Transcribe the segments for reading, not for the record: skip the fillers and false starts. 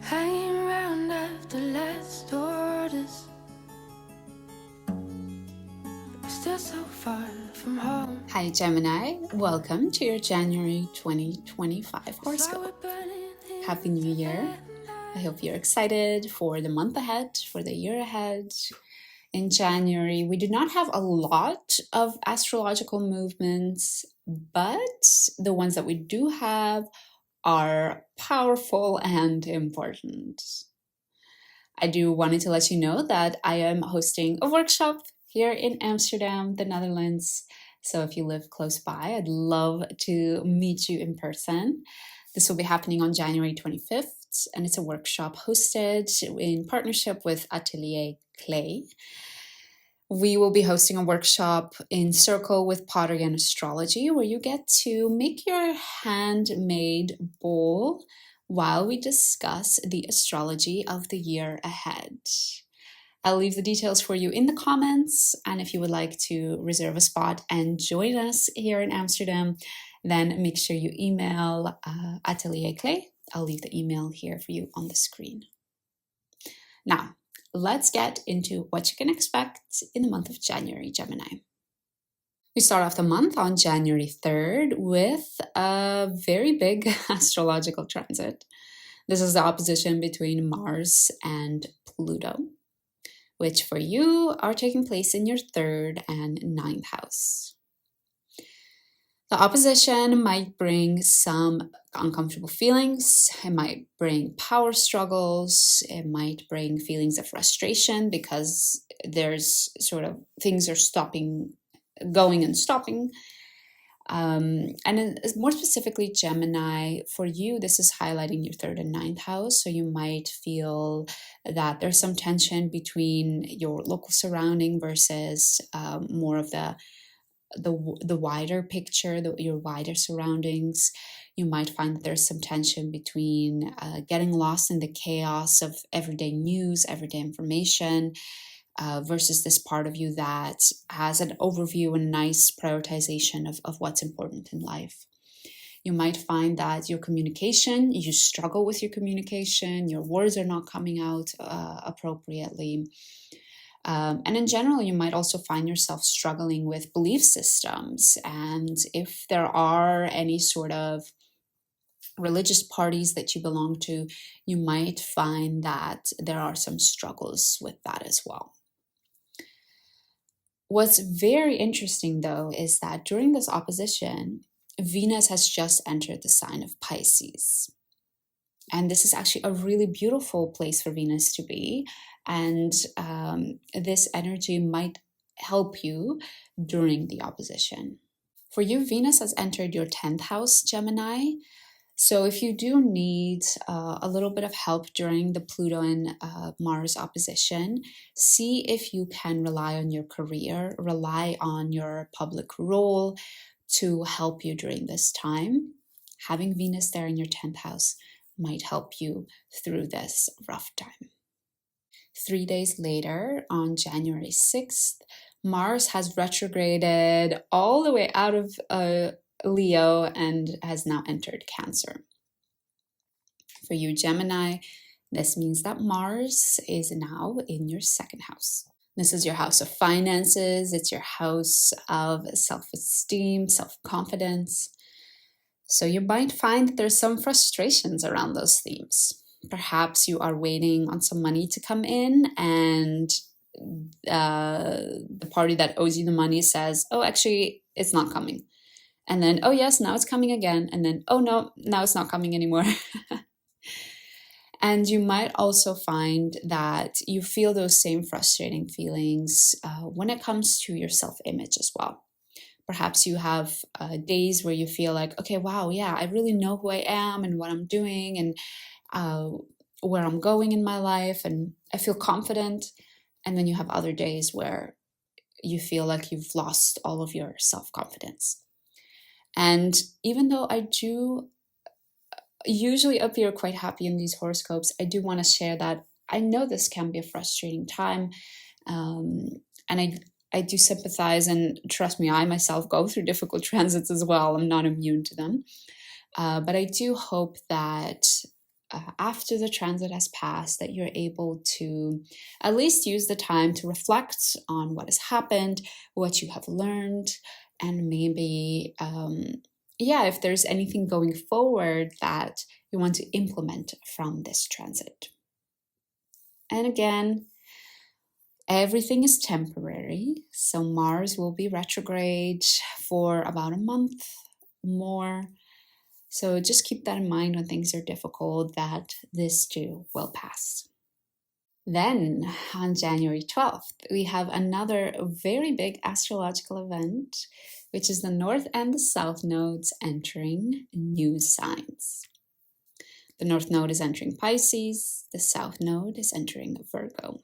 Hanging around after last orders, still so far from home. Hi Gemini, welcome to your January 2025 horoscope. Happy New Year. I hope you're excited for the month ahead, for the year ahead. In January, we do not have a lot of astrological movements, but the ones that we do have are powerful and important. I do wanted to let you know that I am hosting a workshop here in Amsterdam, the Netherlands. So if you live close by, I'd love to meet you in person. This will be happening on January 25th, and it's a workshop hosted in partnership with Atelier Clay. We will be hosting a workshop in circle with pottery and astrology, where you get to make your handmade bowl while we discuss the astrology of the year ahead. I'll leave the details for you in the comments, and if you would like to reserve a spot and join us here in Amsterdam, then make sure you email Atelier Clay. I'll leave the email here for you on the screen. Now, let's get into what you can expect in the month of January, Gemini. We start off the month on January 3rd with a very big astrological transit. This is the opposition between Mars and Pluto, which for you are taking place in your 3rd and 9th house. The opposition might bring some uncomfortable feelings. It might bring power struggles. It might bring feelings of frustration because there's sort of things are going and stopping. And more specifically, Gemini, for you, this is highlighting your 3rd and 9th house. So you might feel that there's some tension between your local surrounding versus more of the wider picture, your wider surroundings. You might find that there's some tension between getting lost in the chaos of everyday news, everyday information, versus this part of you that has an overview and nice prioritization of what's important in life. You might find that you struggle with your communication, your words are not coming out appropriately. And in general, you might also find yourself struggling with belief systems. And if there are any sort of religious parties that you belong to, you might find that there are some struggles with that as well. What's very interesting, though, is that during this opposition, Venus has just entered the sign of Pisces. And this is actually a really beautiful place for Venus to be. And this energy might help you during the opposition. For you, Venus has entered your 10th house, Gemini. So if you do need a little bit of help during the Pluto and Mars opposition, see if you can rely on your career, rely on your public role to help you during this time. Having Venus there in your 10th house might help you through this rough time. 3 days later, on January 6th, Mars has retrograded all the way out of Leo and has now entered Cancer. For you, Gemini, this means that Mars is now in your 2nd house. This is your house of finances. It's your house of self-esteem, self-confidence. So you might find that there's some frustrations around those themes. Perhaps you are waiting on some money to come in and the party that owes you the money says, oh, actually, it's not coming. And then, oh, yes, now it's coming again. And then, oh, no, now it's not coming anymore. And you might also find that you feel those same frustrating feelings when it comes to your self-image as well. Perhaps you have days where you feel like, okay, wow, yeah, I really know who I am and what I'm doing and where I'm going in my life, and I feel confident. And then you have other days where you feel like you've lost all of your self-confidence. And even though I do usually appear quite happy in these horoscopes, I do want to share that I know this can be a frustrating time. And I do sympathize, and trust me, I myself go through difficult transits as well. I'm not immune to them. But I do hope that after the transit has passed, that you're able to at least use the time to reflect on what has happened, what you have learned, and maybe, if there's anything going forward that you want to implement from this transit. And again, everything is temporary, so Mars will be retrograde for about a month more. So just keep that in mind when things are difficult, that this too will pass. Then on January 12th, we have another very big astrological event, which is the North and the South nodes entering new signs. The North node is entering Pisces, the South node is entering Virgo.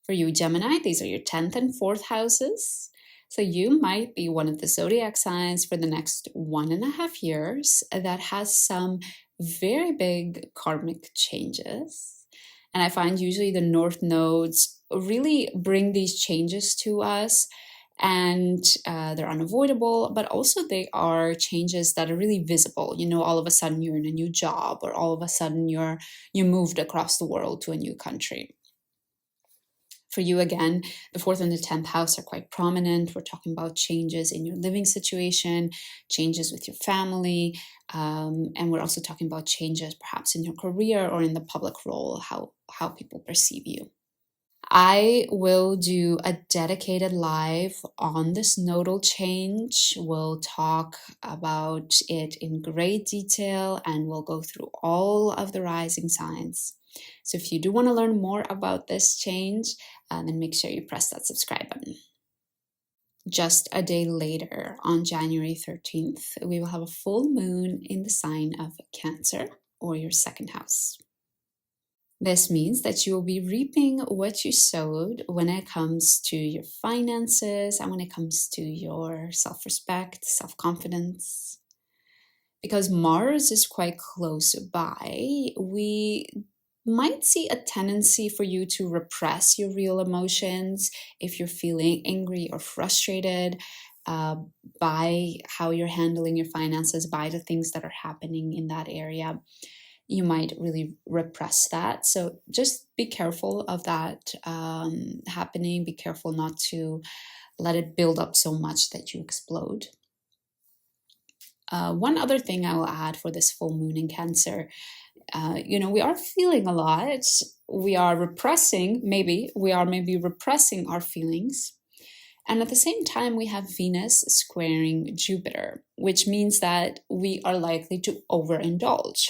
For you, Gemini, these are your 10th and 4th houses. So you might be one of the zodiac signs for the next 1.5 years that has some very big karmic changes. And I find usually the North nodes really bring these changes to us, and they're unavoidable, but also they are changes that are really visible. You know, all of a sudden you're in a new job, or all of a sudden you moved across the world to a new country. For you, again, the 4th and the 10th house are quite prominent. We're talking about changes in your living situation, changes with your family, and we're also talking about changes perhaps in your career or in the public role, how people perceive you. I will do a dedicated live on this nodal change. We'll talk about it in great detail, and we'll go through all of the rising signs. So if you do want to learn more about this change, then make sure you press that subscribe button. Just a day later, on January 13th, we will have a full moon in the sign of Cancer, or your 2nd house. This means that you will be reaping what you sowed when it comes to your finances and when it comes to your self-respect, self-confidence. Because Mars is quite close by, we might see a tendency for you to repress your real emotions if you're feeling angry or frustrated by how you're handling your finances, by the things that are happening in that area. You might really repress that. So just be careful of that happening. Be careful not to let it build up so much that you explode. One other thing I will add for this full moon in Cancer, we are feeling a lot. We are repressing, maybe repressing our feelings. And at the same time, we have Venus squaring Jupiter, which means that we are likely to overindulge.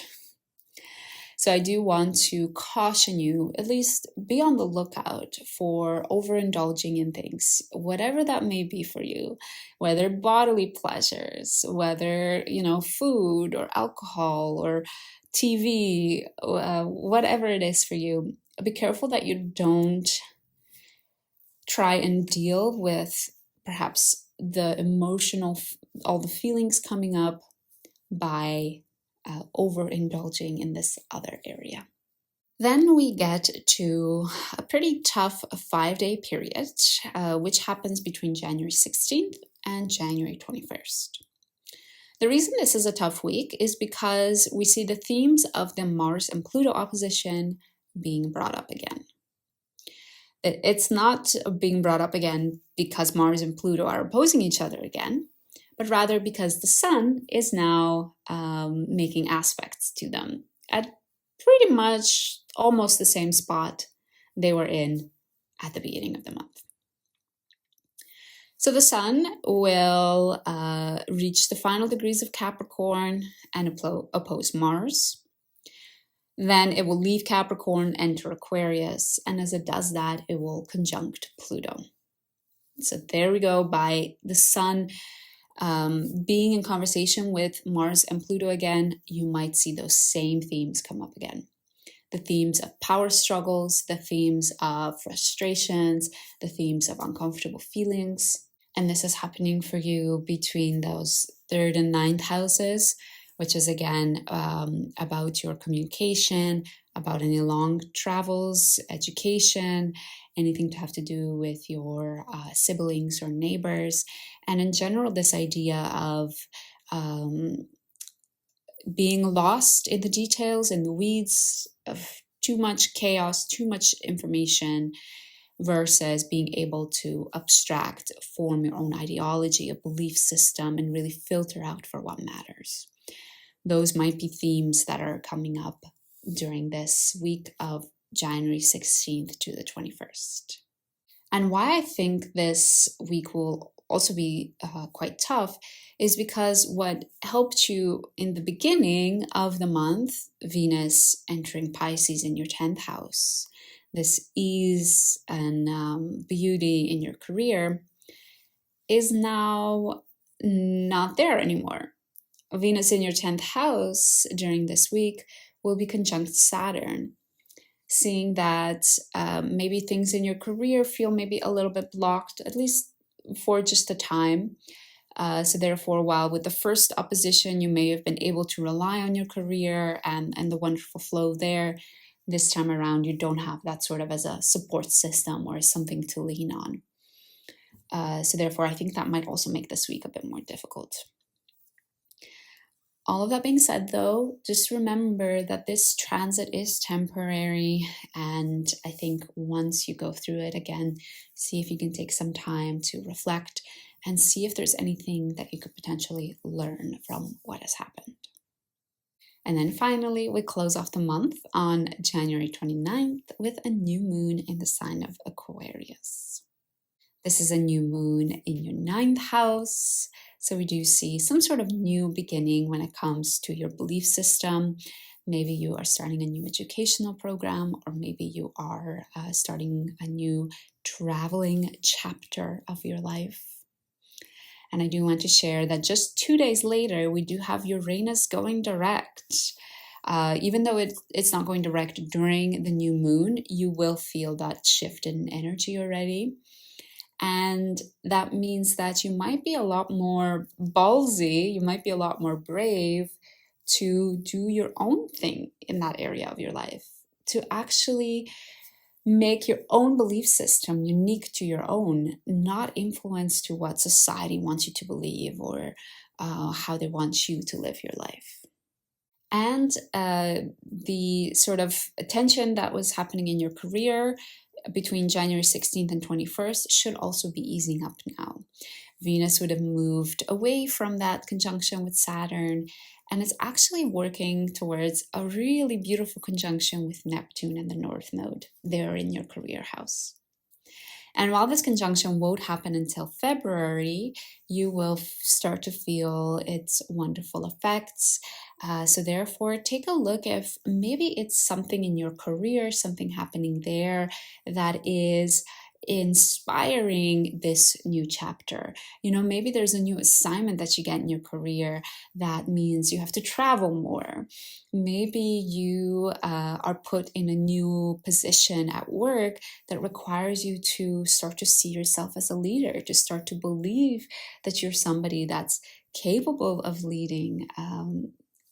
So I do want to caution you, at least be on the lookout for overindulging in things, whatever that may be for you, whether bodily pleasures, whether, food or alcohol or TV, whatever it is for you. Be careful that you don't try and deal with perhaps the emotional, all the feelings coming up by overindulging in this other area. Then we get to a pretty tough 5-day period, which happens between January 16th and January 21st. The reason this is a tough week is because we see the themes of the Mars and Pluto opposition being brought up again. It's not being brought up again because Mars and Pluto are opposing each other again, but rather because the Sun is now making aspects to them at pretty much almost the same spot they were in at the beginning of the month. So the Sun will reach the final degrees of Capricorn and oppose Mars. Then it will leave Capricorn, enter Aquarius, and as it does that, it will conjunct Pluto. So there we go, by the Sun being in conversation with Mars and Pluto again, you might see those same themes come up again. The themes of power struggles, the themes of frustrations, the themes of uncomfortable feelings. And this is happening for you between those 3rd and 9th houses, which is again about your communication, about any long travels, education, anything to have to do with your siblings or neighbors. And in general, this idea of being lost in the details, in the weeds of too much chaos, too much information, versus being able to abstract, form your own ideology, a belief system, and really filter out for what matters. Those might be themes that are coming up during this week of January 16th to the 21st. And why I think this week will also be quite tough is because what helped you in the beginning of the month, Venus entering Pisces in your 10th house, this ease and beauty in your career, is now not there anymore. Venus in your 10th house during this week will be conjunct Saturn, seeing that maybe things in your career feel maybe a little bit blocked, at least for just a time. So therefore, while with the first opposition, you may have been able to rely on your career and the wonderful flow there, this time around, you don't have that sort of as a support system or something to lean on. So therefore, I think that might also make this week a bit more difficult. All of that being said, though, just remember that this transit is temporary. And I think once you go through it again, see if you can take some time to reflect and see if there's anything that you could potentially learn from what has happened. And then finally, we close off the month on January 29th with a new moon in the sign of Aquarius. This is a new moon in your 9th house. So we do see some sort of new beginning when it comes to your belief system. Maybe you are starting a new educational program, or maybe you are starting a new traveling chapter of your life. And I do want to share that just 2 days later, we do have Uranus going direct. Even though it's not going direct during the new moon, you will feel that shift in energy already. And that means that you might be a lot more ballsy, you might be a lot more brave to do your own thing in that area of your life, to actually make your own belief system unique to your own, not influence to what society wants you to believe or how they want you to live your life. And the sort of tension that was happening in your career between January 16th and 21st should also be easing up now. Venus would have moved away from that conjunction with Saturn, and it's actually working towards a really beautiful conjunction with Neptune and the North Node there in your career house. And while this conjunction won't happen until February, you will start to feel its wonderful effects. So therefore, take a look if maybe it's something in your career, something happening there that is inspiring this new chapter. You know, maybe there's a new assignment that you get in your career that means you have to travel more. Maybe you are put in a new position at work that requires you to start to see yourself as a leader, to start to believe that you're somebody that's capable of leading,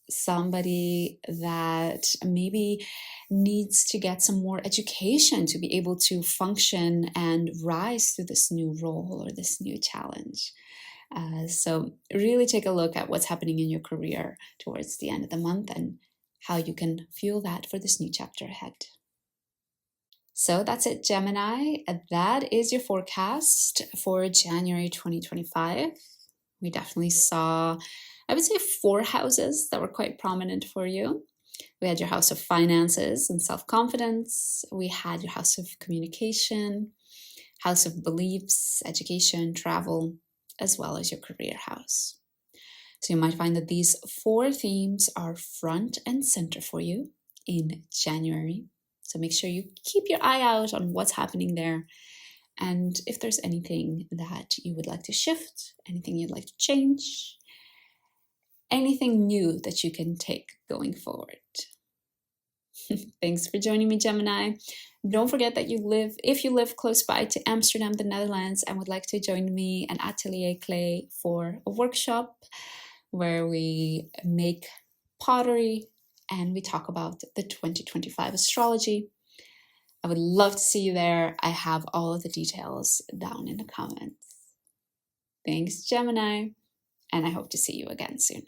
somebody that maybe needs to get some more education to be able to function and rise through this new role or this new challenge. So really take a look at what's happening in your career towards the end of the month and how you can fuel that for this new chapter ahead. So that's it, Gemini. That is your forecast for January 2025. We definitely saw, I would say, 4 houses that were quite prominent for you. We had your house of finances and self-confidence. We had your house of communication, house of beliefs, education, travel, as well as your career house. So you might find that these 4 themes are front and center for you in January. So make sure you keep your eye out on what's happening there. And if there's anything that you would like to shift, anything you'd like to change, anything new that you can take going forward. Thanks for joining me, Gemini. Don't forget that if you live close by to Amsterdam, the Netherlands, and would like to join me and Atelier Clay for a workshop where we make pottery and we talk about the 2025 astrology. I would love to see you there. I have all of the details down in the comments. Thanks, Gemini, and I hope to see you again soon.